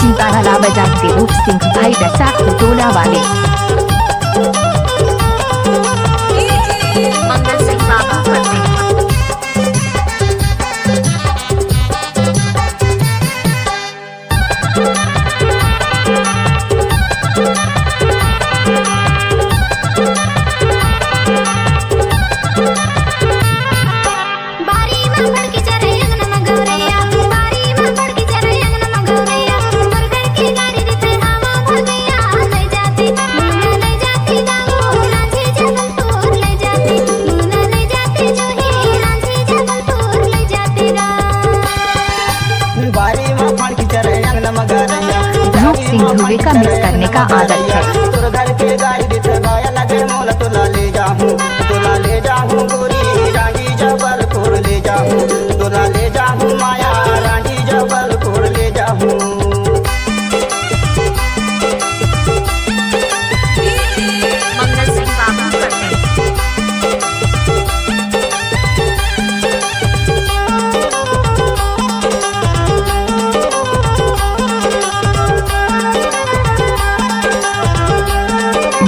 चिंता नाला बजाते रूप सिंह भाई बैसाख टोला वाले। मंगल सिंह बाबा फतेह। रूप सिंह ध्रुवे का मिक्स करने का आदत है। मंगल सिंह बाबा फतेह।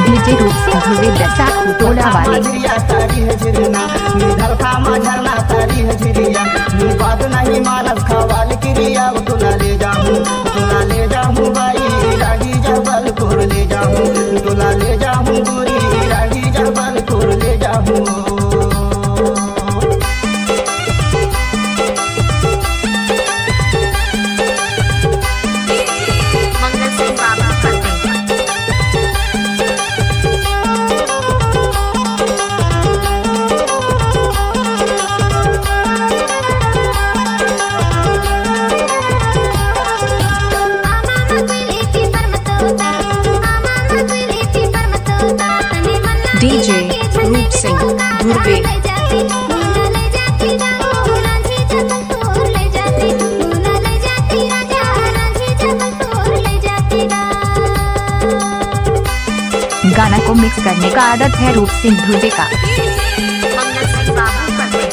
डीजे रूप सिंह ध्रुवे बैसाख टोला वाले। बात नहीं मानस खवाल क्रिया तुला ले जाऊं बाई रागी जबलपुर ले जाऊं, तुला ले जाऊं गोरी रागी जबलपुर ले जाऊं। मंगल सिंह बाबा फतेह। डीजे रूप सिंह ध्रुवे। गाना को मिक्स करने का आदत है रूप सिंह ध्रुवे का। मंगल सिंह बाबा फतेह।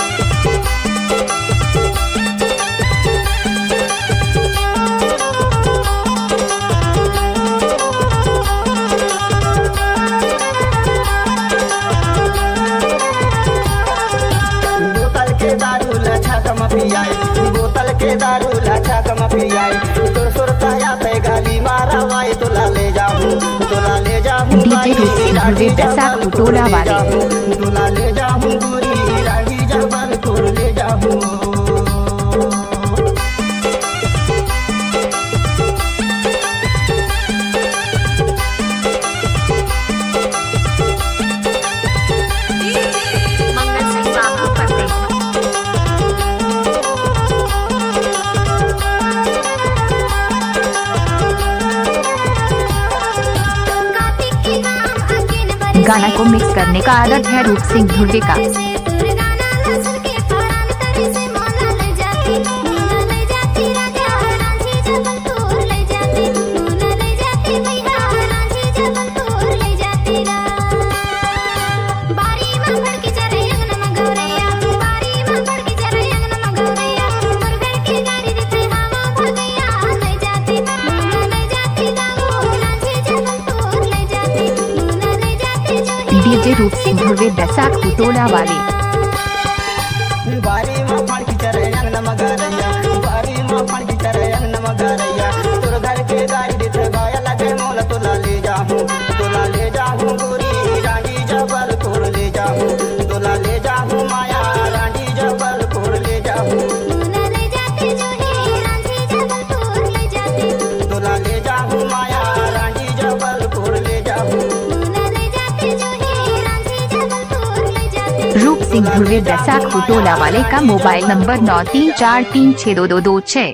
बोतल के दारू लाछा कम पियाई, तोर सुरताया पे गाली मारावाई, तुला ले जाऊं डीजे रूप सिंह ध्रुवे बैसाख टोला वाले। तुला ले जाऊं गोरी रागी जबलपुर ले जाऊं। मंगल सिंह बाबा फतेह। गाना को मिक्स करने का आदत है रूप सिंह ध्रुवे का। डीजे रूप सिंह ध्रुवे बैसाख टोला वाले। बारी में फड़ की चरे अंगन मगारैया, बारी में फड़ की चरे अंगन मगारैया, तोर घर के गाड़ी देते गाया लगे मोल, तुला ले जाऊं गोरी रागी जबलपुर ले जाऊं, तुला ले जाऊं माया रागी जबलपुर ले जाऊं, तुला ले जाऊं माया रागी जबलपुर ले जाऊं। रूप सिंह ध्रुवे बैसाख टोला वाले का मोबाइल नंबर 9343622226।